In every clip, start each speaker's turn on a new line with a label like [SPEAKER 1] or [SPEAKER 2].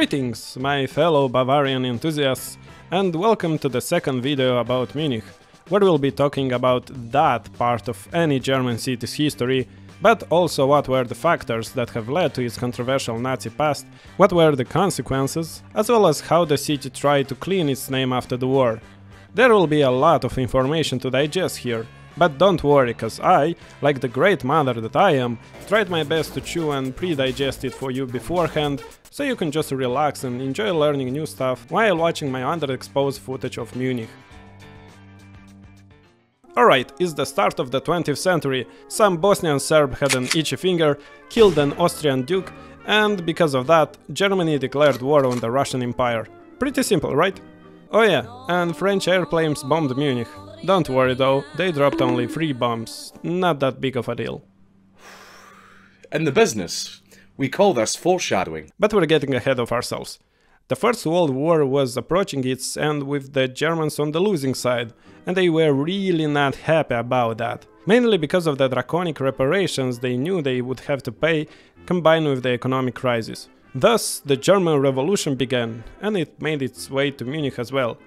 [SPEAKER 1] Greetings, my fellow Bavarian enthusiasts, and welcome to the second video about Munich, where we'll be talking about that part of any German city's history, but also what were the factors that have led to its controversial Nazi past, what were the consequences, as well as how the city tried to clean its name after the war. There will be a lot of information to digest here, but don't worry, cause I, like the great mother that I am, tried my best to chew and pre-digest it for you beforehand, so you can just relax and enjoy learning new stuff while watching my underexposed footage of Munich. Alright, it's the start of the 20th century, some Bosnian Serb had an itchy finger, killed an Austrian duke, and because of that, Germany declared war on the Russian Empire. Pretty simple, right? Oh yeah, and French airplanes bombed Munich. Don't worry though, they dropped only 3 bombs, not that big of a deal.
[SPEAKER 2] In the business, we call this foreshadowing.
[SPEAKER 1] But we're getting ahead of ourselves. The First World War was approaching its end with the Germans on the losing side, and they were really not happy about that. Mainly because of the draconic reparations they knew they would have to pay, combined with the economic crisis. Thus, the German Revolution began, and it made its way to Munich as well.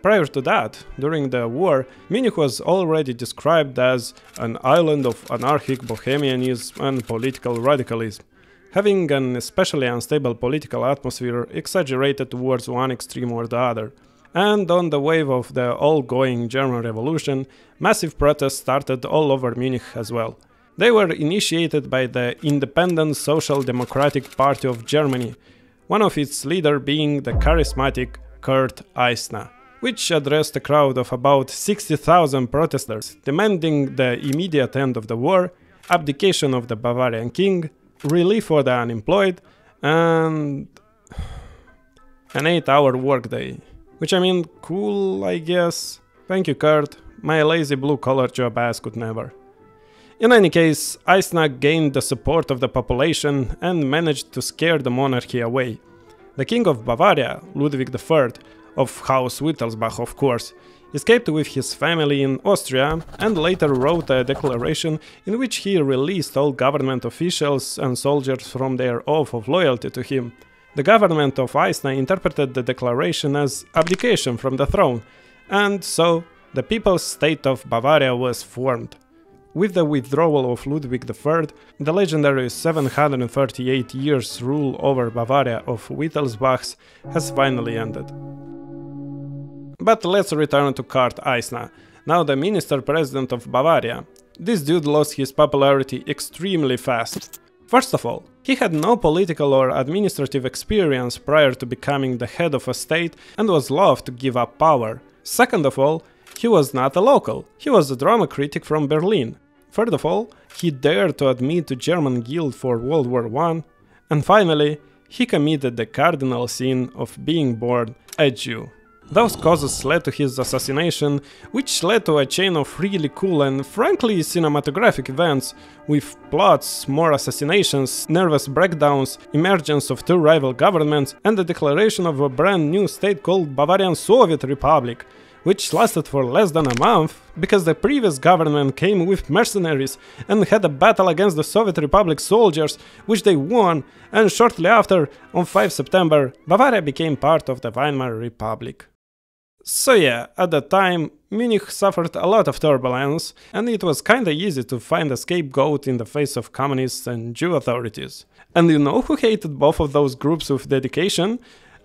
[SPEAKER 1] Prior to that, during the war, Munich was already described as an island of anarchic bohemianism and political radicalism, having an especially unstable political atmosphere exaggerated towards one extreme or the other. And on the wave of the all-going German Revolution, massive protests started all over Munich as well. They were initiated by the Independent Social Democratic Party of Germany, one of its leaders being the charismatic Kurt Eisner, which addressed a crowd of about 60,000 protesters, demanding the immediate end of the war, abdication of the Bavarian king, relief for the unemployed, and an 8-hour workday. Which I mean, cool, I guess. Thank you, Kurt. My lazy blue-collar job ass could never. In any case, Eisner gained the support of the population and managed to scare the monarchy away. The King of Bavaria, Ludwig III, of House Wittelsbach of course, escaped with his family in Austria and later wrote a declaration in which he released all government officials and soldiers from their oath of loyalty to him. The government of Eisner interpreted the declaration as abdication from the throne, and so the People's State of Bavaria was formed. With the withdrawal of Ludwig III, the legendary 738 years rule over Bavaria of Wittelsbachs has finally ended. But let's return to Kurt Eisner, now the Minister-President of Bavaria. This dude lost his popularity extremely fast. First of all, he had no political or administrative experience prior to becoming the head of a state and was loath to give up power. Second of all, he was not a local, he was a drama critic from Berlin. Third of all, he dared to admit to German guilt for World War I. And finally, he committed the cardinal sin of being born a Jew. Those causes led to his assassination, which led to a chain of really cool and frankly cinematographic events, with plots, more assassinations, nervous breakdowns, emergence of 2 rival governments, and the declaration of a brand new state called Bavarian Soviet Republic, which lasted for less than a month, because the previous government came with mercenaries and had a battle against the Soviet Republic soldiers, which they won, and shortly after, on 5 September, Bavaria became part of the Weimar Republic. So yeah, at that time, Munich suffered a lot of turbulence, and it was kinda easy to find a scapegoat in the face of communists and Jew authorities. And you know who hated both of those groups with dedication,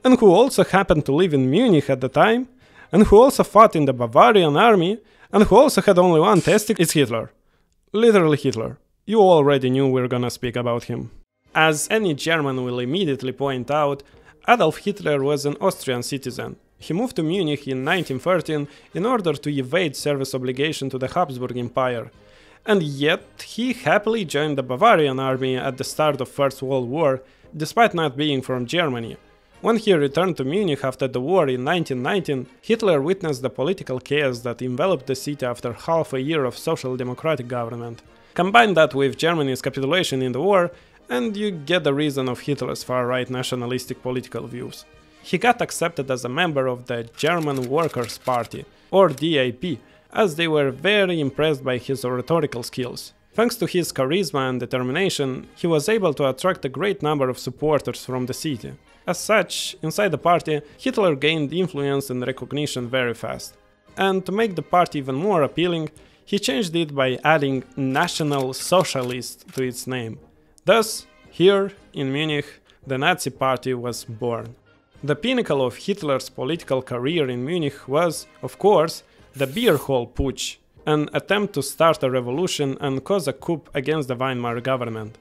[SPEAKER 1] and who also happened to live in Munich at the time, and who also fought in the Bavarian army, and who also had only one testicle? It's Hitler. Literally Hitler. You already knew we were gonna speak about him. As any German will immediately point out, Adolf Hitler was an Austrian citizen. He moved to Munich in 1913 in order to evade service obligation to the Habsburg Empire. And yet, he happily joined the Bavarian army at the start of First World War, despite not being from Germany. When he returned to Munich after the war in 1919, Hitler witnessed the political chaos that enveloped the city after half a year of social democratic government. Combine that with Germany's capitulation in the war, and you get the reason of Hitler's far-right nationalistic political views. He got accepted as a member of the German Workers' Party, or DAP, as they were very impressed by his oratorical skills. Thanks to his charisma and determination, he was able to attract a great number of supporters from the city. As such, inside the party, Hitler gained influence and recognition very fast. And to make the party even more appealing, he changed it by adding National Socialist to its name. Thus, here in Munich, the Nazi Party was born. The pinnacle of Hitler's political career in Munich was, of course, the beer hall putsch, an attempt to start a revolution and cause a coup against the Weimar government.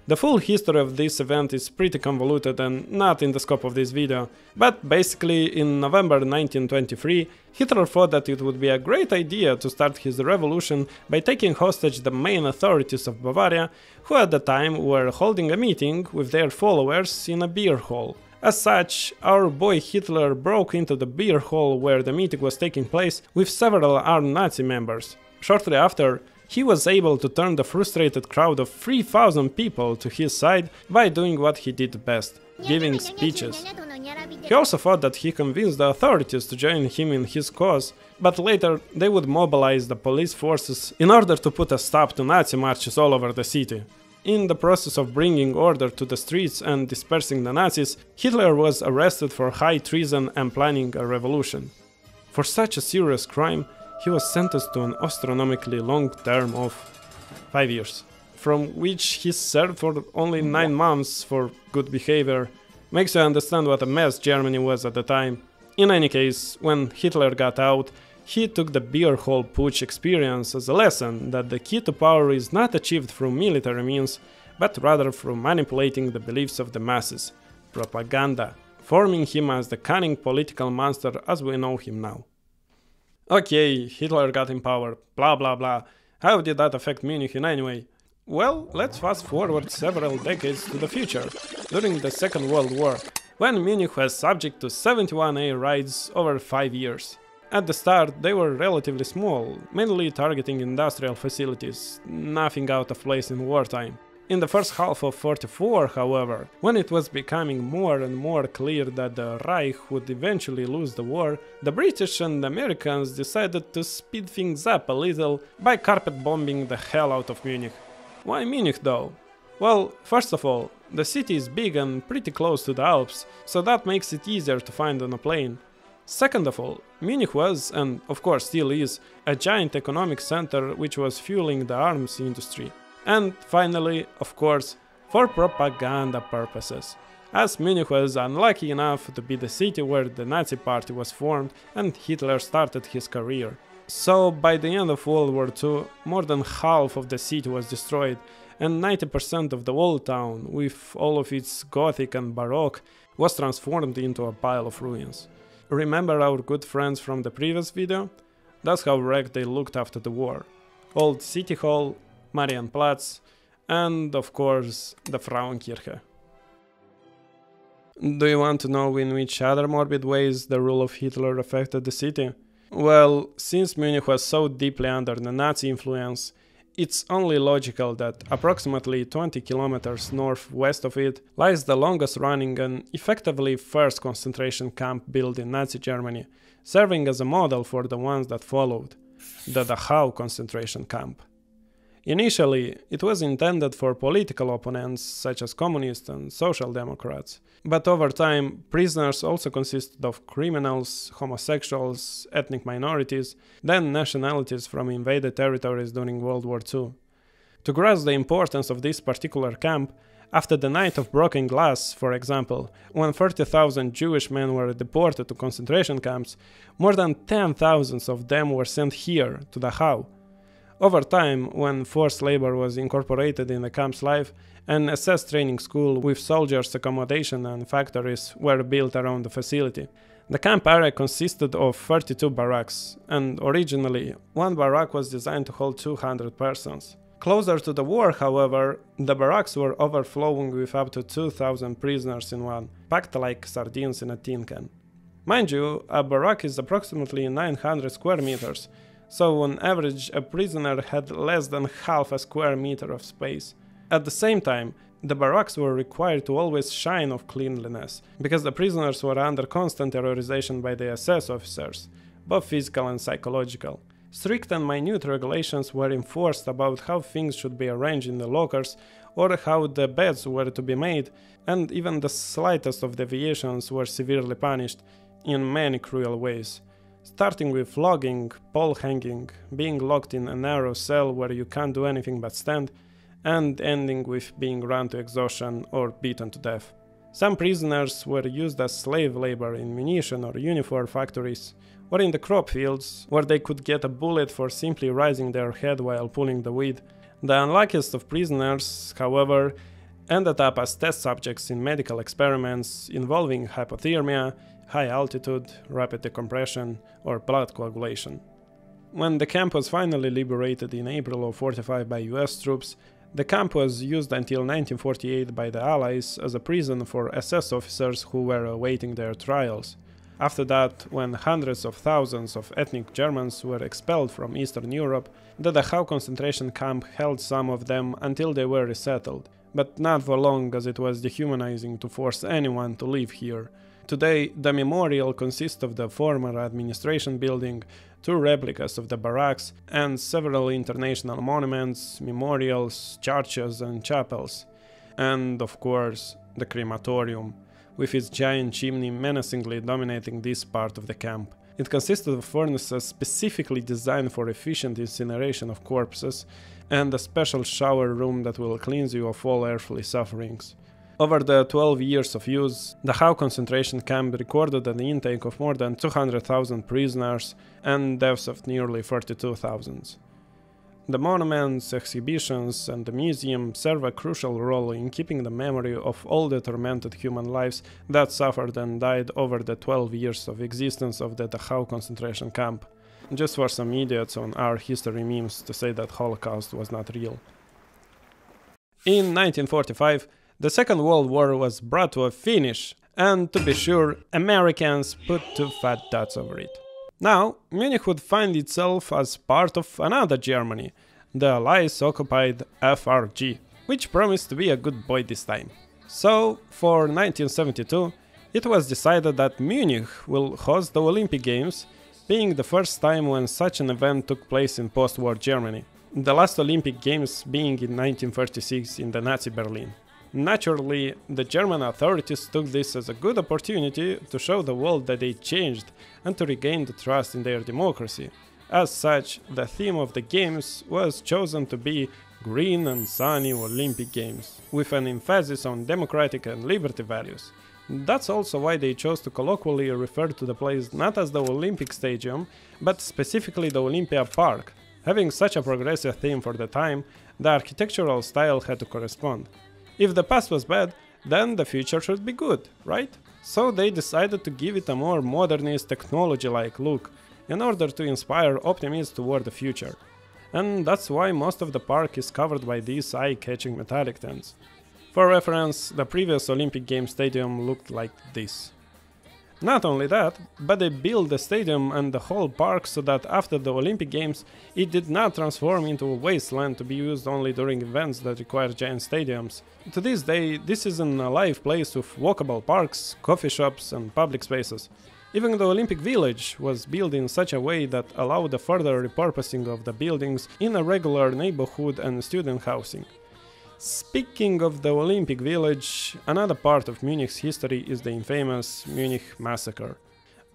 [SPEAKER 1] The full history of this event is pretty convoluted and not in the scope of this video, but basically in November 1923, Hitler thought that it would be a great idea to start his revolution by taking hostage the main authorities of Bavaria, who at the time were holding a meeting with their followers in a beer hall. As such, our boy Hitler broke into the beer hall where the meeting was taking place with several armed Nazi members. Shortly after, he was able to turn the frustrated crowd of 3,000 people to his side by doing what he did best, giving speeches. He also thought that he convinced the authorities to join him in his cause, but later they would mobilize the police forces in order to put a stop to Nazi marches all over the city. In the process of bringing order to the streets and dispersing the Nazis, Hitler was arrested for high treason and planning a revolution. For such a serious crime, he was sentenced to an astronomically long term of 5 years, from which he served for only 9 months for good behavior. Makes you understand what a mess Germany was at the time. In any case, when Hitler got out, he took the beer hall putsch experience as a lesson that the key to power is not achieved through military means, but rather through manipulating the beliefs of the masses, propaganda, forming him as the cunning political monster as we know him now. Okay, Hitler got in power, blah blah blah. How did that affect Munich in any way? Well, let's fast forward several decades to the future, during the Second World War, when Munich was subject to 71 air raids over 5 years. At the start, they were relatively small, mainly targeting industrial facilities, nothing out of place in wartime. In the first half of 1944, however, when it was becoming more and more clear that the Reich would eventually lose the war, the British and Americans decided to speed things up a little by carpet bombing the hell out of Munich. Why Munich though? Well, first of all, the city is big and pretty close to the Alps, so that makes it easier to find on a plane. Second of all, Munich was, and of course still is, a giant economic center which was fueling the arms industry. And finally, of course, for propaganda purposes, as Munich was unlucky enough to be the city where the Nazi Party was formed and Hitler started his career. So by the end of World War II, more than half of the city was destroyed, and 90% of the old town, with all of its Gothic and Baroque, was transformed into a pile of ruins. Remember our good friends from the previous video? That's how wrecked they looked after the war. Old City Hall, Marienplatz, and of course the Frauenkirche. Do you want to know in which other morbid ways the rule of Hitler affected the city? Well, since Munich was so deeply under the Nazi influence, it's only logical that approximately 20 kilometers northwest of it lies the longest running and effectively first concentration camp built in Nazi Germany, serving as a model for the ones that followed, the Dachau concentration camp. Initially, it was intended for political opponents such as communists and social democrats, but over time, prisoners also consisted of criminals, homosexuals, ethnic minorities, then nationalities from invaded territories during World War II. To grasp the importance of this particular camp, after the Night of Broken Glass, for example, when 30,000 Jewish men were deported to concentration camps, more than 10,000 of them were sent here, to Dachau. Over time, when forced labor was incorporated in the camp's life, an SS training school with soldiers' accommodation and factories were built around the facility. The camp area consisted of 32 barracks, and originally, one barrack was designed to hold 200 persons. Closer to the war, however, the barracks were overflowing with up to 2,000 prisoners in one, packed like sardines in a tin can. Mind you, a barrack is approximately 900 square meters, so on average a prisoner had less than half a square meter of space. At the same time, the barracks were required to always shine of cleanliness, because the prisoners were under constant terrorization by the SS officers, both physical and psychological. Strict and minute regulations were enforced about how things should be arranged in the lockers or how the beds were to be made, and even the slightest of deviations were severely punished in many cruel ways. Starting with flogging, pole hanging, being locked in a narrow cell where you can't do anything but stand, and ending with being run to exhaustion or beaten to death. Some prisoners were used as slave labor in munition or uniform factories, or in the crop fields, where they could get a bullet for simply raising their head while pulling the weed. The unluckiest of prisoners, however, ended up as test subjects in medical experiments involving hypothermia, high altitude, rapid decompression, or blood coagulation. When the camp was finally liberated in April of 1945 by US troops, the camp was used until 1948 by the Allies as a prison for SS officers who were awaiting their trials. After that, when hundreds of thousands of ethnic Germans were expelled from Eastern Europe, the Dachau concentration camp held some of them until they were resettled, but not for long, as it was dehumanizing to force anyone to live here. Today, the memorial consists of the former administration building, 2 replicas of the barracks, and several international monuments, memorials, churches and chapels. And, of course, the crematorium, with its giant chimney menacingly dominating this part of the camp. It consisted of furnaces specifically designed for efficient incineration of corpses, and a special shower room that will cleanse you of all earthly sufferings. Over the 12 years of use, the Dachau concentration camp recorded an intake of more than 200,000 prisoners and deaths of nearly 32,000. The monuments, exhibitions, and the museum serve a crucial role in keeping the memory of all the tormented human lives that suffered and died over the 12 years of existence of the Dachau concentration camp. Just for some idiots on our history memes to say that Holocaust was not real. In 1945, the Second World War was brought to a finish, and to be sure, Americans put 2 fat dots over it. Now, Munich would find itself as part of another Germany, the Allies-occupied FRG, which promised to be a good boy this time. So, for 1972, it was decided that Munich will host the Olympic Games, being the first time when such an event took place in post-war Germany, the last Olympic Games being in 1936 in the Nazi Berlin. Naturally, the German authorities took this as a good opportunity to show the world that they changed and to regain the trust in their democracy. As such, the theme of the Games was chosen to be Green and Sunny Olympic Games, with an emphasis on democratic and liberty values. That's also why they chose to colloquially refer to the place not as the Olympic Stadium, but specifically the Olympia Park. Having such a progressive theme for the time, the architectural style had to correspond. If the past was bad, then the future should be good, right? So they decided to give it a more modernist, technology-like look, in order to inspire optimism toward the future. And that's why most of the park is covered by these eye-catching metallic tents. For reference, the previous Olympic Games stadium looked like this. Not only that, but they built the stadium and the whole park so that after the Olympic Games, it did not transform into a wasteland to be used only during events that require giant stadiums. To this day, this is an alive place with walkable parks, coffee shops and public spaces. Even the Olympic Village was built in such a way that allowed the further repurposing of the buildings in a regular neighborhood and student housing. Speaking of the Olympic Village, another part of Munich's history is the infamous Munich Massacre.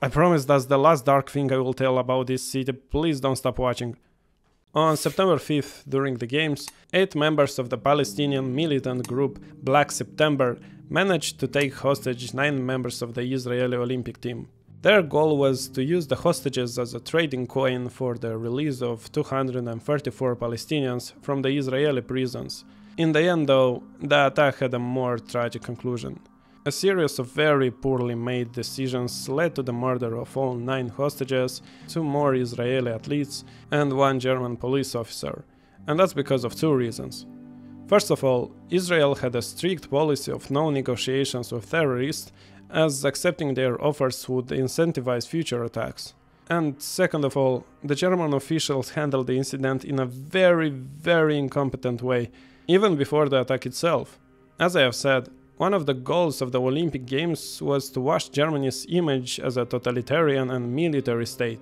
[SPEAKER 1] I promise that's the last dark thing I will tell about this city, please don't stop watching. On September 5th, during the Games, 8 members of the Palestinian militant group Black September managed to take hostage 9 members of the Israeli Olympic team. Their goal was to use the hostages as a trading coin for the release of 234 Palestinians from the Israeli prisons. In the end, though, the attack had a more tragic conclusion. A series of very poorly made decisions led to the murder of all 9 hostages, 2 more Israeli athletes, and 1 German police officer. And that's because of 2 reasons. First of all, Israel had a strict policy of no negotiations with terrorists, as accepting their offers would incentivize future attacks. And second of all, the German officials handled the incident in a very incompetent way, even before the attack itself. As I have said, one of the goals of the Olympic Games was to wash Germany's image as a totalitarian and military state.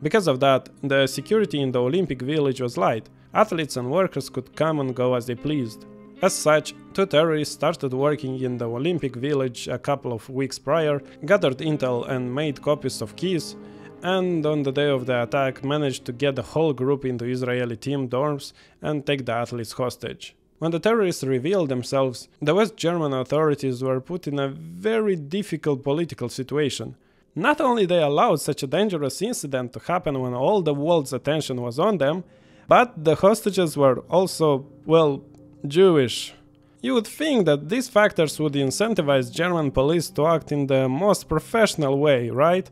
[SPEAKER 1] Because of that, the security in the Olympic Village was light. Athletes and workers could come and go as they pleased. As such, two terrorists started working in the Olympic Village a couple of weeks prior, gathered intel and made copies of keys, and on the day of the attack managed to get the whole group into Israeli team dorms and take the athletes hostage. When the terrorists revealed themselves, the West German authorities were put in a very difficult political situation. Not only they allowed such a dangerous incident to happen when all the world's attention was on them, but the hostages were also, well, Jewish. You would think that these factors would incentivize German police to act in the most professional way, right?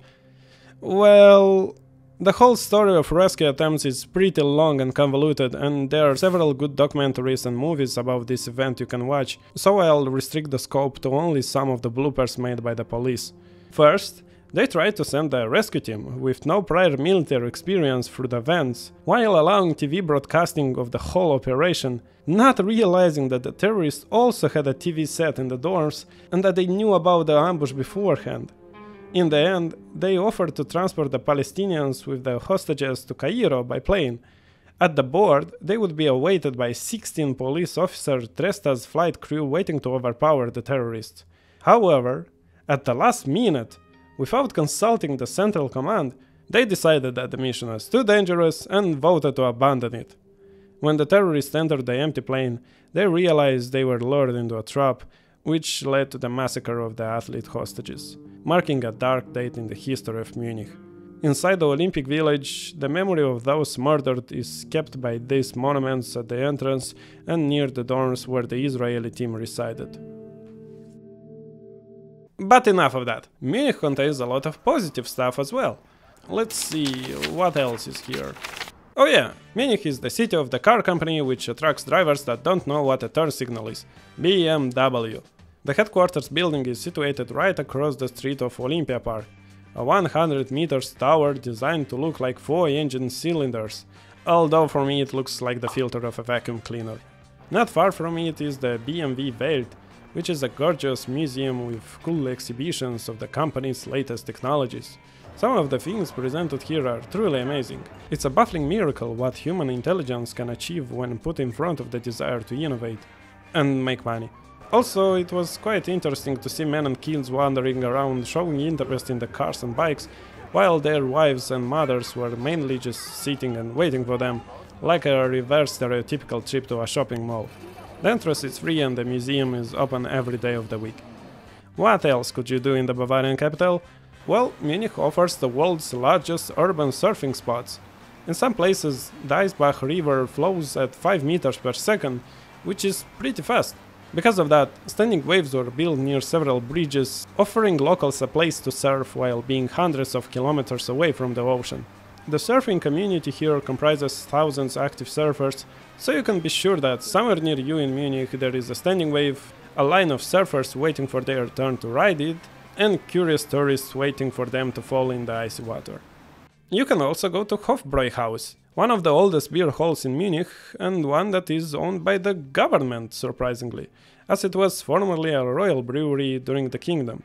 [SPEAKER 1] Well, the whole story of rescue attempts is pretty long and convoluted, and there are several good documentaries and movies about this event you can watch, so I'll restrict the scope to only some of the bloopers made by the police. First, they tried to send a rescue team with no prior military experience through the vents, while allowing TV broadcasting of the whole operation, not realizing that the terrorists also had a TV set in the dorms and that they knew about the ambush beforehand. In the end, they offered to transport the Palestinians with the hostages to Cairo by plane. At the board, they would be awaited by 16 police officers dressed as flight crew waiting to overpower the terrorists. However, at the last minute, without consulting the Central Command, they decided that the mission was too dangerous and voted to abandon it. When the terrorists entered the empty plane, they realized they were lured into a trap, which led to the massacre of the athlete hostages, marking a dark date in the history of Munich. Inside the Olympic Village, the memory of those murdered is kept by these monuments at the entrance and near the dorms where the Israeli team resided. But enough of that. Munich contains a lot of positive stuff as well. Let's see, what else is here? Oh yeah, Munich is the city of the car company which attracts drivers that don't know what a turn signal is, BMW. The headquarters building is situated right across the street of Olympia Park, a 100 meters tower designed to look like 4 engine cylinders, although for me it looks like the filter of a vacuum cleaner. Not far from it is the BMW Welt, which is a gorgeous museum with cool exhibitions of the company's latest technologies. Some of the things presented here are truly amazing. It's a baffling miracle what human intelligence can achieve when put in front of the desire to innovate and make money. Also, it was quite interesting to see men and kids wandering around showing interest in the cars and bikes, while their wives and mothers were mainly just sitting and waiting for them, like a reverse stereotypical trip to a shopping mall. The entrance is free and the museum is open every day of the week. What else could you do in the Bavarian capital? Well, Munich offers the world's largest urban surfing spots. In some places, the Eisbach river flows at 5 meters per second, which is pretty fast. Because of that, standing waves were built near several bridges, offering locals a place to surf while being hundreds of kilometers away from the ocean. The surfing community here comprises thousands of active surfers, so you can be sure that somewhere near you in Munich there is a standing wave, a line of surfers waiting for their turn to ride it, and curious tourists waiting for them to fall in the icy water. You can also go to Hofbräuhaus, one of the oldest beer halls in Munich, and one that is owned by the government, surprisingly, as it was formerly a royal brewery during the kingdom.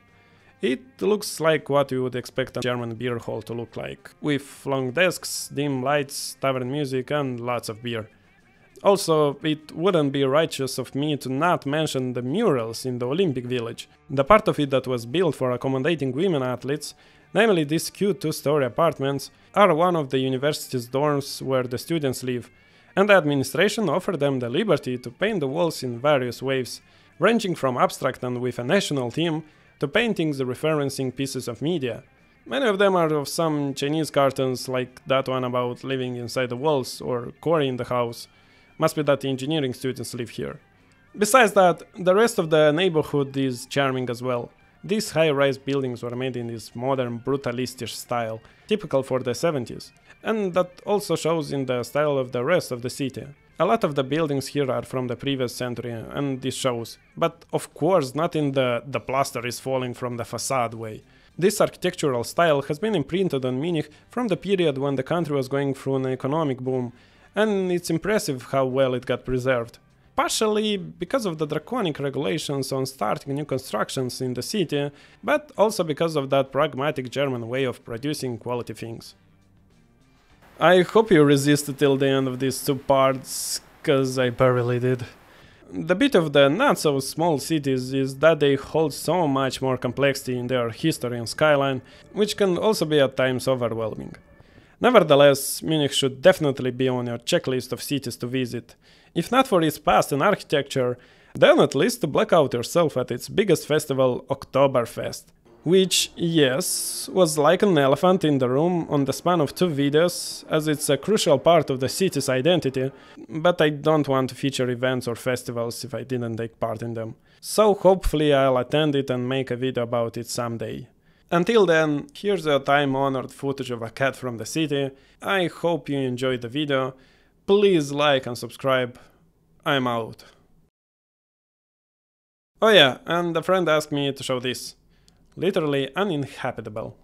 [SPEAKER 1] It looks like what you would expect a German beer hall to look like, with long desks, dim lights, tavern music, and lots of beer. Also, it wouldn't be righteous of me to not mention the murals in the Olympic Village. The part of it that was built for accommodating women athletes, namely these cute 2-story apartments, are one of the university's dorms where the students live, and the administration offered them the liberty to paint the walls in various ways, ranging from abstract and with a national theme, to paintings referencing pieces of media. Many of them are of some Chinese cartoons like that one about living inside the walls or Cory in the house. Must be that the engineering students live here. Besides that, the rest of the neighborhood is charming as well. These high-rise buildings were made in this modern brutalistic style, typical for the 70s, and that also shows in the style of the rest of the city. A lot of the buildings here are from the previous century, and this shows, but of course not in the plaster is falling from the facade way. This architectural style has been imprinted on Munich from the period when the country was going through an economic boom, and it's impressive how well it got preserved. Partially because of the draconic regulations on starting new constructions in the city, but also because of that pragmatic German way of producing quality things. I hope you resisted till the end of these two parts, cause I barely did. The bit of the not so small cities is that they hold so much more complexity in their history and skyline, which can also be at times overwhelming. Nevertheless, Munich should definitely be on your checklist of cities to visit. If not for its past and architecture, then at least to black out yourself at its biggest festival, Oktoberfest. Which, yes, was like an elephant in the room on the span of 2 videos, as it's a crucial part of the city's identity, but I don't want to feature events or festivals if I didn't take part in them. So hopefully I'll attend it and make a video about it someday. Until then, here's a time-honored footage of a cat from the city. I hope you enjoyed the video. Please like and subscribe. I'm out. Oh yeah, and a friend asked me to show this. Literally uninhabitable.